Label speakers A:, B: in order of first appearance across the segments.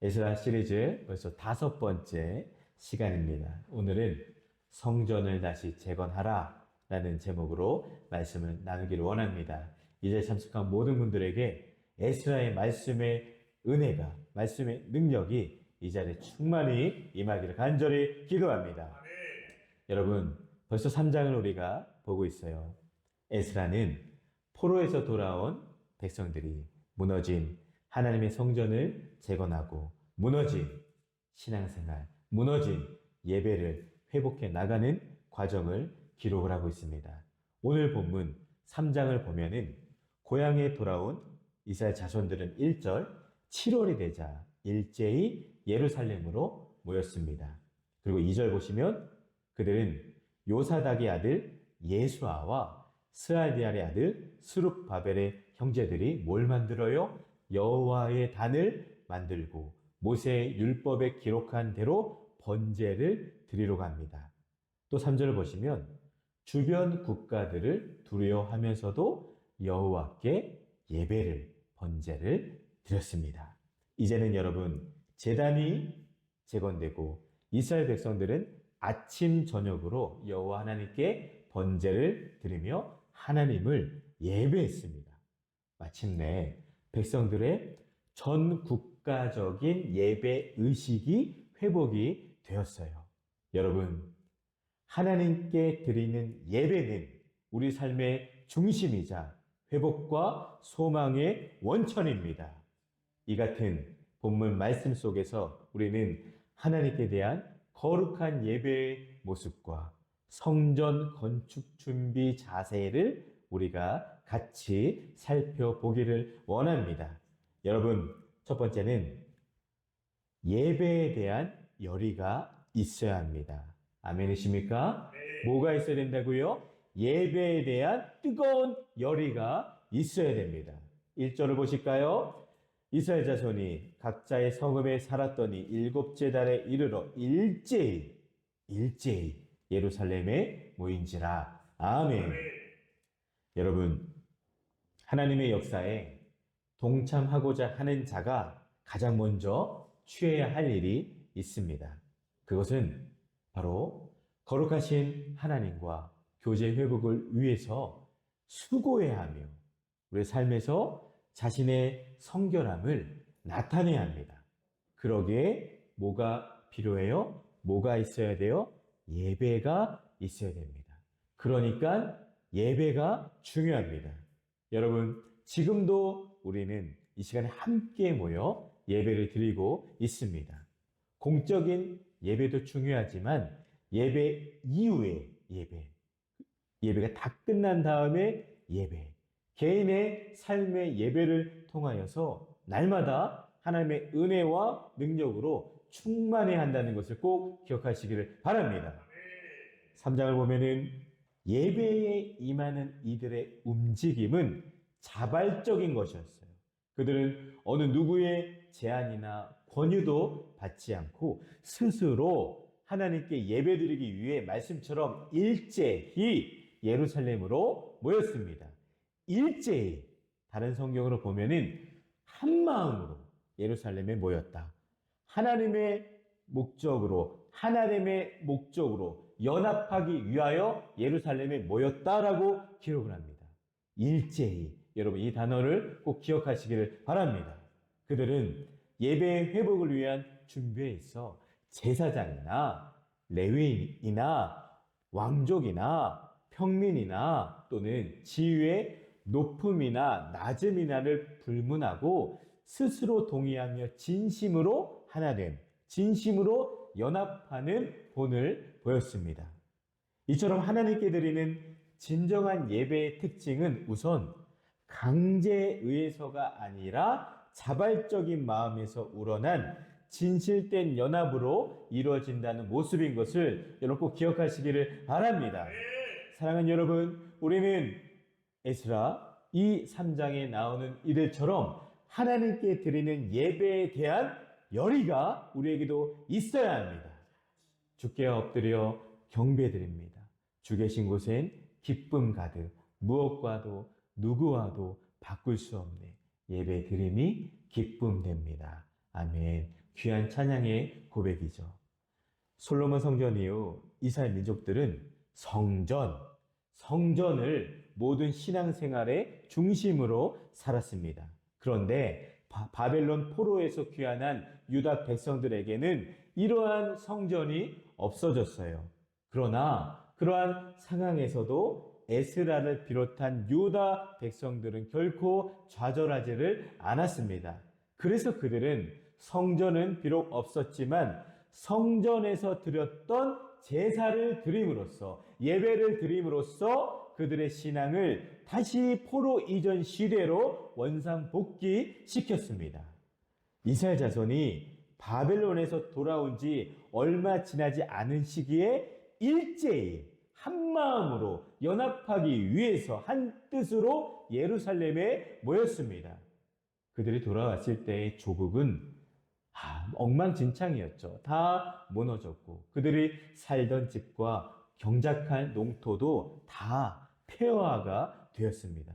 A: 에스라 시리즈 벌써 5번째 시간입니다. 오늘은 성전을 다시 재건하라 라는 제목으로 말씀을 나누기를 원합니다. 이 자리에 참석한 모든 분들에게 에스라의 말씀의 은혜가, 말씀의 능력이 이 자리에 충만히 임하기를 간절히 기도합니다. 여러분, 벌써 3장을 우리가 보고 있어요. 에스라는 포로에서 돌아온 백성들이 무너진 하나님의 성전을 재건하고 무너진 신앙생활, 무너진 예배를 회복해 나가는 과정을 기록을 하고 있습니다. 오늘 본문 3장을 보면은 고향에 돌아온 이스라엘 자손들은 1절 7월이 되자 일제히 예루살렘으로 모였습니다. 그리고 2절 보시면 그들은 요사닥의 아들 예수아와 스알디알의 아들 스룹바벨의 형제들이 뭘 만들어요? 여호와의 단을 만들고 모세의 율법에 기록한 대로 번제를 드리러 갑니다. 또 3절을 보시면 주변 국가들을 두려워하면서도 여호와께 예배를, 번제를 드렸습니다. 이제는 여러분, 제단이 재건되고 이스라엘 백성들은 아침 저녁으로 여호와 하나님께 번제를 드리며 하나님을 예배했습니다. 마침내 백성들의 전 국가적인 예배 의식이 회복이 되었어요. 여러분, 하나님께 드리는 예배는 우리 삶의 중심이자 회복과 소망의 원천입니다. 이 같은 본문 말씀 속에서 우리는 하나님께 대한 거룩한 예배의 모습과 성전 건축 준비 자세를 우리가 같이 살펴보기를 원합니다. 여러분, 첫 번째는 예배에 대한 열의가 있어야 합니다. 아멘이십니까? 네. 뭐가 있어야 된다고요? 예배에 대한 뜨거운 열의가 있어야 됩니다. 1절을 보실까요? 이스라엘 자손이 각자의 성읍에 살았더니 7째 달에 이르러 일제히 예루살렘에 모인지라. 아멘. 여러분, 하나님의 역사에 동참하고자 하는 자가 가장 먼저 취해야 할 일이 있습니다. 그것은 바로 거룩하신 하나님과 교제 회복을 위해서 수고해야 하며 우리의 삶에서 자신의 성결함을 나타내야 합니다. 그러기에 뭐가 필요해요? 뭐가 있어야 돼요? 예배가 있어야 됩니다. 그러니까 예배가 중요합니다. 여러분, 지금도 우리는 이 시간에 함께 모여 예배를 드리고 있습니다. 공적인 예배도 중요하지만 예배 이후의 예배가 다 끝난 다음에 예배, 개인의 삶의 예배를 통하여서 날마다 하나님의 은혜와 능력으로 충만해야 한다는 것을 꼭 기억하시기를 바랍니다. 3장을 보면은 예배에 임하는 이들의 움직임은 자발적인 것이었어요. 그들은 어느 누구의 제안이나 권유도 받지 않고 스스로 하나님께 예배드리기 위해 말씀처럼 일제히 예루살렘으로 모였습니다. 일제히, 다른 성경으로 보면은 한 마음으로 예루살렘에 모였다. 하나님의 목적으로 연합하기 위하여 예루살렘에 모였다라고 기록을 합니다. 일제히. 여러분, 이 단어를 꼭 기억하시기를 바랍니다. 그들은 예배의 회복을 위한 준비에 있어 제사장이나 레위인이나 왕족이나 평민이나 또는 지위의 높음이나 낮음이나를 불문하고 스스로 동의하며 진심으로 하나됨, 진심으로 연합하는 본을 보였습니다. 이처럼 하나님께 드리는 진정한 예배의 특징은 우선 강제에 의해서가 아니라 자발적인 마음에서 우러난 진실된 연합으로 이루어진다는 모습인 것을 여러분 꼭 기억하시기를 바랍니다. 사랑하는 여러분, 우리는 에스라 이 3장에 나오는 이들처럼 하나님께 드리는 예배에 대한 열의가 우리에게도 있어야 합니다. 주께 엎드려 경배드립니다. 주 계신 곳엔 기쁨 가득, 무엇과도 누구와도 바꿀 수 없네. 예배 드림이 기쁨됩니다. 아멘. 귀한 찬양의 고백이죠. 솔로몬 성전 이후 이스라엘 민족들은 성전을 모든 신앙생활의 중심으로 살았습니다. 그런데 바벨론 포로에서 귀환한 유다 백성들에게는 이러한 성전이 없어졌어요. 그러나 그러한 상황에서도 에스라를 비롯한 유다 백성들은 결코 좌절하지를 않았습니다. 그래서 그들은 성전은 비록 없었지만 성전에서 드렸던 제사를 드림으로써, 예배를 드림으로써 그들의 신앙을 다시 포로 이전 시대로 원상복귀시켰습니다. 이스라엘 자손이 바벨론에서 돌아온 지 얼마 지나지 않은 시기에 일제히 한 마음으로 연합하기 위해서 한 뜻으로 예루살렘에 모였습니다. 그들이 돌아왔을 때의 조국은 엉망진창이었죠. 다 무너졌고 그들이 살던 집과 경작한 농토도 다 폐허가 되었습니다.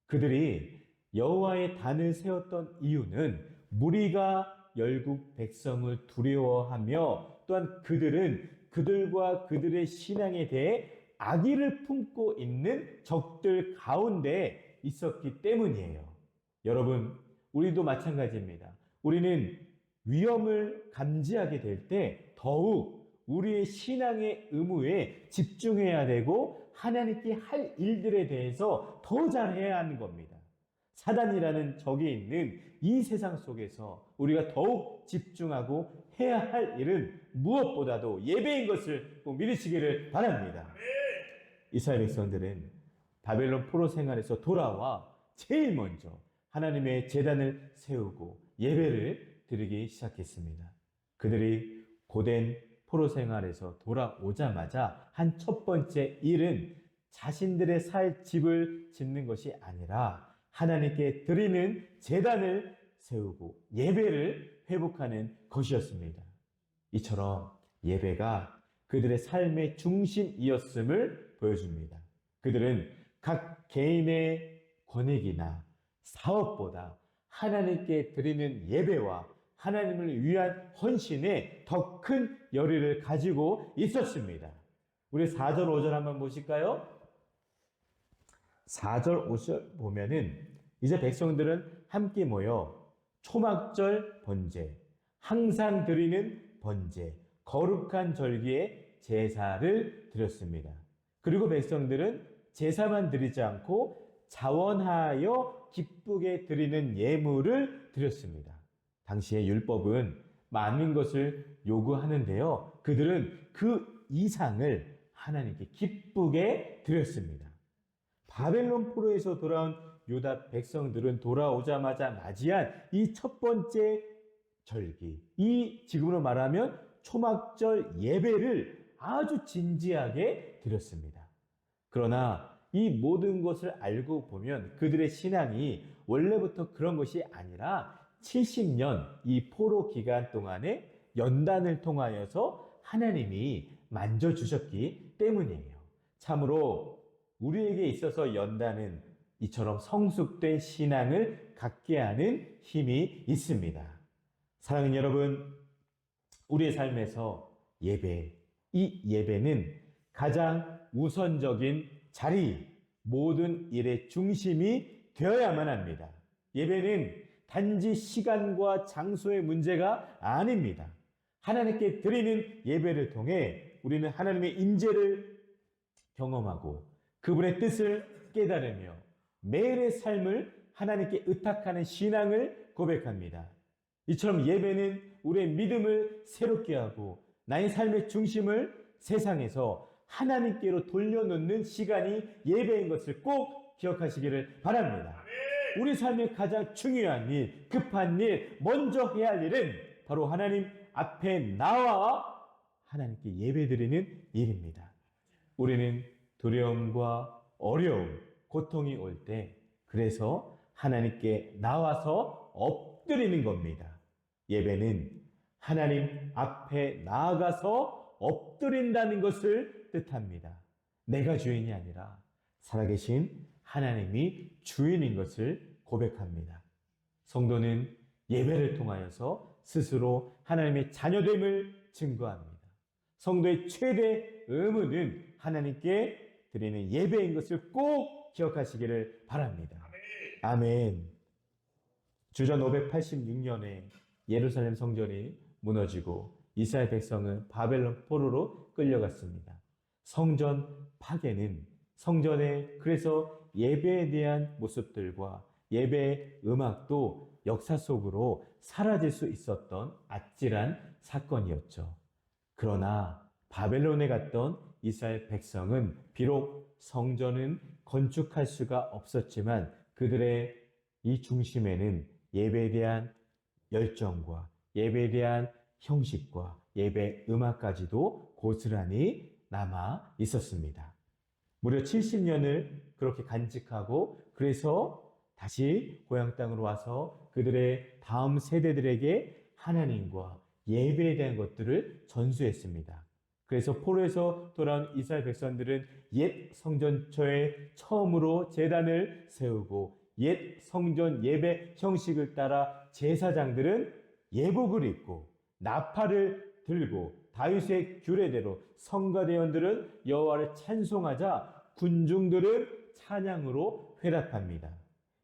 A: 그들이 여호와의 단을 세웠던 이유는 무리가 열국 백성을 두려워하며 또한 그들은 그들과 그들의 신앙에 대해 악의를 품고 있는 적들 가운데 있었기 때문이에요. 여러분, 우리도 마찬가지입니다. 우리는 위험을 감지하게 될 때 더욱 우리의 신앙의 의무에 집중해야 되고 하나님께 할 일들에 대해서 더 잘해야 하는 겁니다. 사단이라는 적이 있는 이 세상 속에서 우리가 더욱 집중하고 해야 할 일은 무엇보다도 예배인 것을 꼭 믿으시기를 바랍니다. 이스라엘 백성들은 바벨론 포로 생활에서 돌아와 제일 먼저 하나님의 제단을 세우고 예배를 드리기 시작했습니다. 그들이 고된 포로 생활에서 돌아오자마자 한 첫 번째 일은 자신들의 살 집을 짓는 것이 아니라 하나님께 드리는 제단을 세우고 예배를 회복하는 것이었습니다. 이처럼 예배가 그들의 삶의 중심이었음을 보여줍니다. 그들은 각 개인의 권익이나 사업보다 하나님께 드리는 예배와 하나님을 위한 헌신에 더 큰 열의를 가지고 있었습니다. 우리 4절, 5절 한번 보실까요? 4절, 5절 보면은 이제 백성들은 함께 모여 초막절 번제, 항상 드리는 번제, 거룩한 절기에 제사를 드렸습니다. 그리고 백성들은 제사만 드리지 않고 자원하여 기쁘게 드리는 예물을 드렸습니다. 당시의 율법은 많은 것을 요구하는데요. 그들은 그 이상을 하나님께 기쁘게 드렸습니다. 바벨론 포로에서 돌아온 유다 백성들은 돌아오자마자 맞이한 이 첫 번째 절기, 이 지금으로 말하면 초막절 예배를 아주 진지하게 드렸습니다. 그러나 이 모든 것을 알고 보면 그들의 신앙이 원래부터 그런 것이 아니라 70년 이 포로 기간 동안에 연단을 통하여서 하나님이 만져주셨기 때문이에요. 참으로 우리에게 있어서 연단은 이처럼 성숙된 신앙을 갖게 하는 힘이 있습니다. 사랑하는 여러분, 우리의 삶에서 이 예배는 가장 우선적인 자리, 모든 일의 중심이 되어야만 합니다. 예배는 단지 시간과 장소의 문제가 아닙니다. 하나님께 드리는 예배를 통해 우리는 하나님의 임재를 경험하고 그분의 뜻을 깨달으며 매일의 삶을 하나님께 의탁하는 신앙을 고백합니다. 이처럼 예배는 우리의 믿음을 새롭게 하고 나의 삶의 중심을 세상에서 하나님께로 돌려놓는 시간이 예배인 것을 꼭 기억하시기를 바랍니다. 우리 삶의 가장 중요한 일, 급한 일, 먼저 해야 할 일은 바로 하나님 앞에 나와 하나님께 예배드리는 일입니다. 우리는 두려움과 어려움, 고통이 올 때 그래서 하나님께 나와서 엎드리는 겁니다. 예배는 하나님 앞에 나아가서 엎드린다는 것을 뜻합니다. 내가 주인이 아니라 살아계신 하나님이 주인인 것을 고백합니다. 성도는 예배를 통하여서 스스로 하나님의 자녀됨을 증거합니다. 성도의 최대 의무는 하나님께 드리는 예배인 것을 꼭 기억하시기를 바랍니다. 아멘. 주전 586년에 예루살렘 성전이 무너지고 이스라엘 백성은 바벨론 포로로 끌려갔습니다. 성전 파괴는 성전에 그래서 예배에 대한 모습들과 예배의 음악도 역사 속으로 사라질 수 있었던 아찔한 사건이었죠. 그러나 바벨론에 갔던 이스라엘 백성은 비록 성전은 건축할 수가 없었지만 그들의 이 중심에는 예배에 대한 열정과 예배에 대한 형식과 예배 음악까지도 고스란히 남아 있었습니다. 무려 70년을 그렇게 간직하고 그래서 다시 고향 땅으로 와서 그들의 다음 세대들에게 하나님과 예배에 대한 것들을 전수했습니다. 그래서 포로에서 돌아온 이스라엘 백성들은 옛 성전처에 처음으로 제단을 세우고 옛 성전 예배 형식을 따라 제사장들은 예복을 입고 나팔을 들고 다윗의 규례대로 성가대원들은 여호와를 찬송하자 군중들은 찬양으로 회답합니다.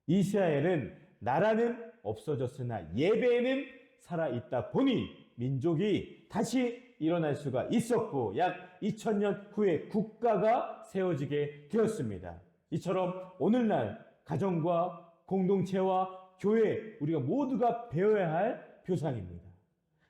A: 이스라엘은 나라는 없어졌으나 예배에는 살아있다 보니 민족이 다시 일어날 수가 있었고 약 2000년 후에 국가가 세워지게 되었습니다. 이처럼 오늘날 가정과 공동체와 교회 우리가 모두가 배워야 할 표상입니다.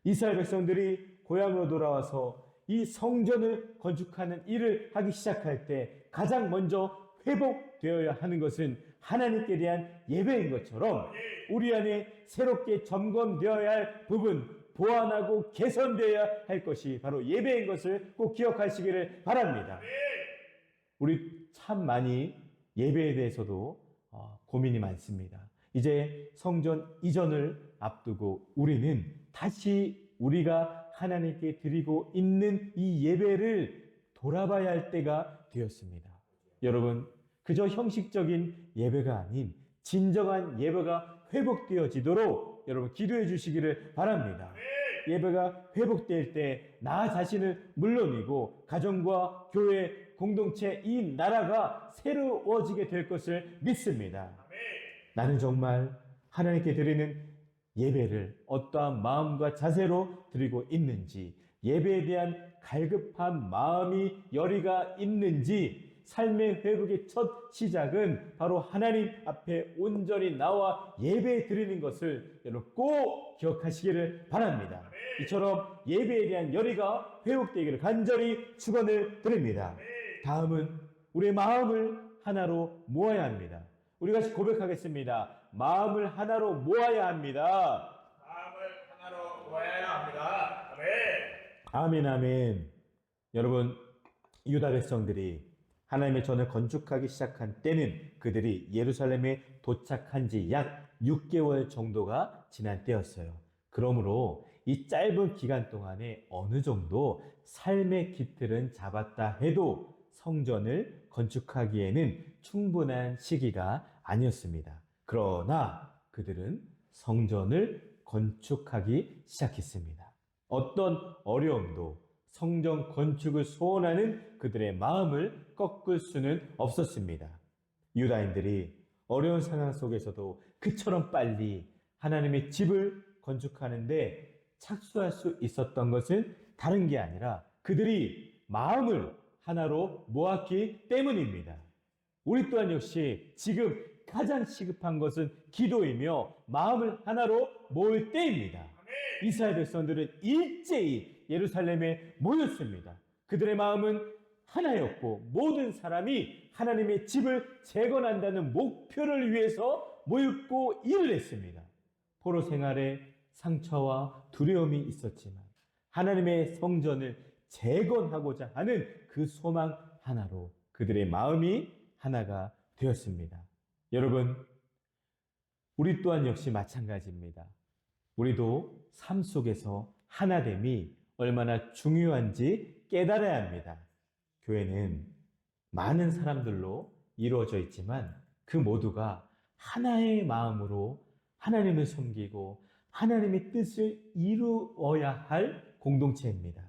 A: 이스라엘 백성들이 고향으로 돌아와서 이 성전을 건축하는 일을 하기 시작할 때 가장 먼저 회복되어야 하는 것은 하나님께 대한 예배인 것처럼 우리 안에 새롭게 점검되어야 할 부분, 보완하고 개선되어야 할 것이 바로 예배인 것을 꼭 기억하시기를 바랍니다. 우리 참 많이 예배에 대해서도 고민이 많습니다. 이제 성전 이전을 앞두고 우리는 다시 우리가 하나님께 드리고 있는 이 예배를 돌아봐야 할 때가 되었습니다. 여러분, 그저 형식적인 예배가 아닌 진정한 예배가 회복되어지도록 여러분 기도해 주시기를 바랍니다. 예배가 회복될 때 나 자신을 물론이고 가정과 교회, 공동체, 이 나라가 새로워지게 될 것을 믿습니다. 나는 정말 하나님께 드리는 예배를 어떠한 마음과 자세로 드리고 있는지, 예배에 대한 갈급한 마음이 열의가 있는지, 삶의 회복의 첫 시작은 바로 하나님 앞에 온전히 나와 예배 드리는 것을 여러분 꼭 기억하시기를 바랍니다. 이처럼 예배에 대한 열의가 회복되기를 간절히 축원을 드립니다. 다음은 우리의 마음을 하나로 모아야 합니다. 우리 같이 고백하겠습니다. 마음을 하나로 모아야 합니다.
B: 마음을 하나로 모아야 합니다.
A: 아멘,
B: 아멘.
A: 아멘. 여러분, 유다 백성들이 하나님의 전을 건축하기 시작한 때는 그들이 예루살렘에 도착한 지 약 6개월 정도가 지난 때였어요. 그러므로 이 짧은 기간 동안에 어느 정도 삶의 기틀은 잡았다 해도 성전을 건축하기에는 충분한 시기가 아니었습니다. 그러나 그들은 성전을 건축하기 시작했습니다. 어떤 어려움도 성전 건축을 소원하는 그들의 마음을 꺾을 수는 없었습니다. 유다인들이 어려운 상황 속에서도 그처럼 빨리 하나님의 집을 건축하는데 착수할 수 있었던 것은 다른 게 아니라 그들이 마음을 하나로 모았기 때문입니다. 우리 또한 역시 지금 가장 시급한 것은 기도이며 마음을 하나로 모을 때입니다. 이스라엘 백성들은 일제히 예루살렘에 모였습니다. 그들의 마음은 하나였고 모든 사람이 하나님의 집을 재건한다는 목표를 위해서 모였고 일을 했습니다. 포로 생활에 상처와 두려움이 있었지만 하나님의 성전을 재건하고자 하는 그 소망 하나로 그들의 마음이 하나가 되었습니다. 여러분, 우리 또한 역시 마찬가지입니다. 우리도 삶 속에서 하나됨이 얼마나 중요한지 깨달아야 합니다. 교회는 많은 사람들로 이루어져 있지만 그 모두가 하나의 마음으로 하나님을 섬기고 하나님의 뜻을 이루어야 할 공동체입니다.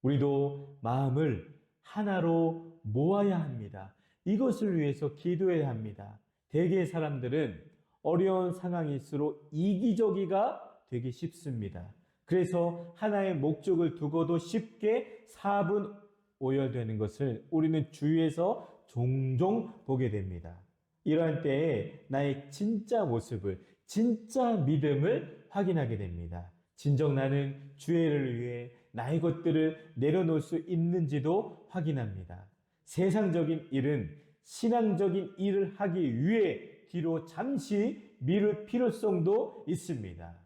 A: 우리도 마음을 하나로 모아야 합니다. 이것을 위해서 기도해야 합니다. 대개의 사람들은 어려운 상황일수록 이기적이가 되기 쉽습니다. 그래서 하나의 목적을 두고도 쉽게 사분오열되는 것을 우리는 주위에서 종종 보게 됩니다. 이러한 때에 나의 진짜 모습을, 진짜 믿음을 확인하게 됩니다. 진정 나는 주의를 위해 나의 것들을 내려놓을 수 있는지도 확인합니다. 세상적인 일은 신앙적인 일을 하기 위해 뒤로 잠시 미룰 필요성도 있습니다.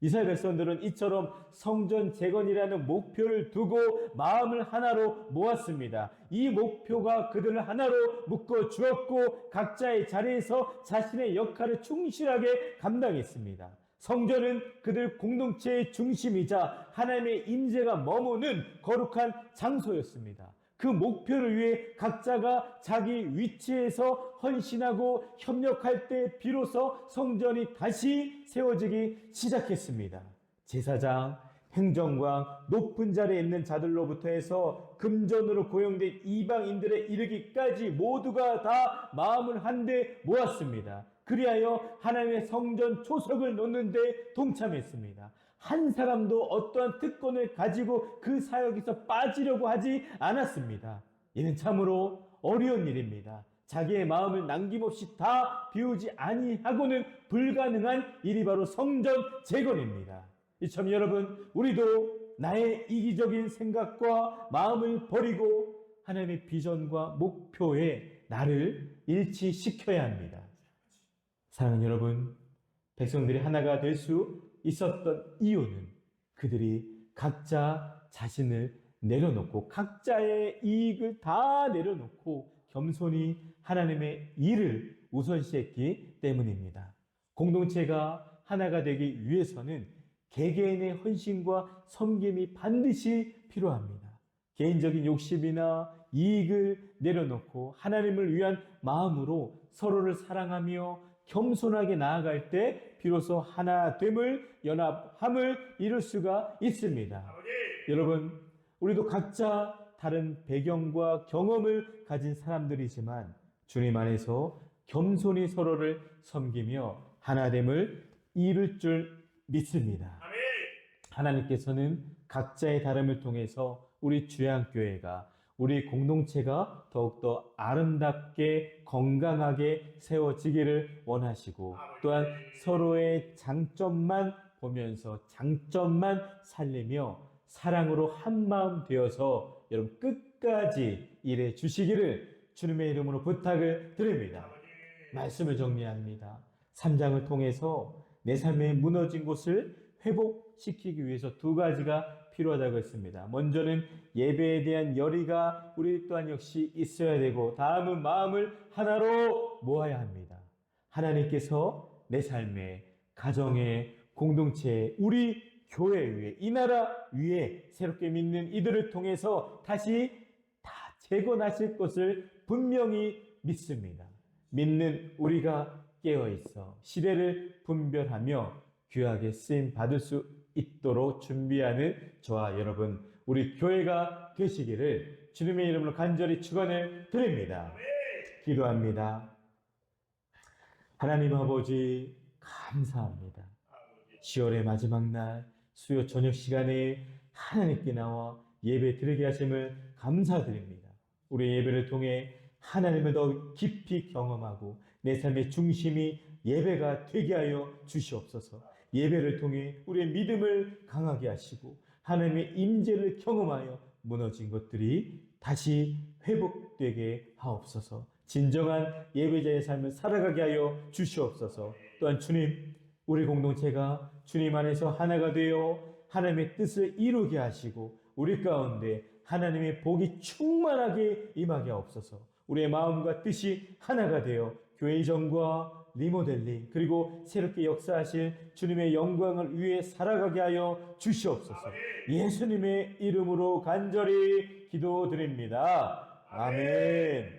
A: 이스라엘 백성들은 이처럼 성전 재건이라는 목표를 두고 마음을 하나로 모았습니다. 이 목표가 그들을 하나로 묶어 주었고 각자의 자리에서 자신의 역할을 충실하게 감당했습니다. 성전은 그들 공동체의 중심이자 하나님의 임재가 머무는 거룩한 장소였습니다. 그 목표를 위해 각자가 자기 위치에서 헌신하고 협력할 때 비로소 성전이 다시 세워지기 시작했습니다. 제사장, 행정관, 높은 자리에 있는 자들로부터 해서 금전으로 고용된 이방인들에 이르기까지 모두가 다 마음을 한데 모았습니다. 그리하여 하나님의 성전 초석을 놓는 데 동참했습니다. 한 사람도 어떠한 특권을 가지고 그 사역에서 빠지려고 하지 않았습니다. 이는 참으로 어려운 일입니다. 자기의 마음을 남김없이 다 비우지 아니하고는 불가능한 일이 바로 성전 재건입니다. 이처럼 여러분, 우리도 나의 이기적인 생각과 마음을 버리고 하나님의 비전과 목표에 나를 일치시켜야 합니다. 사랑하는 여러분, 백성들이 하나가 될 수 있었던 이유는 그들이 각자 자신을 내려놓고 각자의 이익을 다 내려놓고 겸손히 하나님의 일을 우선시했기 때문입니다. 공동체가 하나가 되기 위해서는 개개인의 헌신과 섬김이 반드시 필요합니다. 개인적인 욕심이나 이익을 내려놓고 하나님을 위한 마음으로 서로를 사랑하며 겸손하게 나아갈 때 비로소 하나됨을, 연합함을 이룰 수가 있습니다.
B: 아버지.
A: 여러분, 우리도 각자 다른 배경과 경험을 가진 사람들이지만 주님 안에서 겸손히 서로를 섬기며 하나됨을 이룰 줄 믿습니다.
B: 아멘.
A: 하나님께서는 각자의 다름을 통해서 우리 주양교회가, 우리 공동체가 더욱더 아름답게 건강하게 세워지기를 원하시고 또한 서로의 장점만 보면서 장점만 살리며 사랑으로 한마음 되어서 여러분 끝까지 일해 주시기를 주님의 이름으로 부탁을 드립니다. 말씀을 정리합니다. 3장을 통해서 내 삶의 무너진 곳을 회복시키기 위해서 두 가지가 필요하다고 했습니다. 먼저는 예배에 대한 열의가 우리 또한 역시 있어야 되고, 다음은 마음을 하나로 모아야 합니다. 하나님께서 내 삶에, 가정에, 공동체에, 우리 교회 위에, 이 나라 위에 새롭게 믿는 이들을 통해서 다시 다 재건하실 것을 분명히 믿습니다. 믿는 우리가 깨어있어 시대를 분별하며 귀하게 쓰임 받을 수 있도록 준비하는 저와 여러분, 우리 교회가 되시기를 주님의 이름으로 간절히 축원을 드립니다. 기도합니다. 하나님 아버지, 감사합니다. 10월의 마지막 날 수요 저녁 시간에 하나님께 나와 예배 드리게 하심을 감사드립니다. 우리 예배를 통해 하나님을 더 깊이 경험하고 내 삶의 중심이 예배가 되게 하여 주시옵소서. 예배를 통해 우리의 믿음을 강하게 하시고 하나님의 임재를 경험하여 무너진 것들이 다시 회복되게 하옵소서. 진정한 예배자의 삶을 살아가게 하여 주시옵소서. 또한 주님, 우리 공동체가 주님 안에서 하나가 되어 하나님의 뜻을 이루게 하시고 우리 가운데 하나님의 복이 충만하게 임하게 하옵소서. 우리의 마음과 뜻이 하나가 되어 교회 이전과 리모델링 그리고 새롭게 역사하실 주님의 영광을 위해 살아가게 하여 주시옵소서. 예수님의 이름으로 간절히 기도드립니다. 아멘.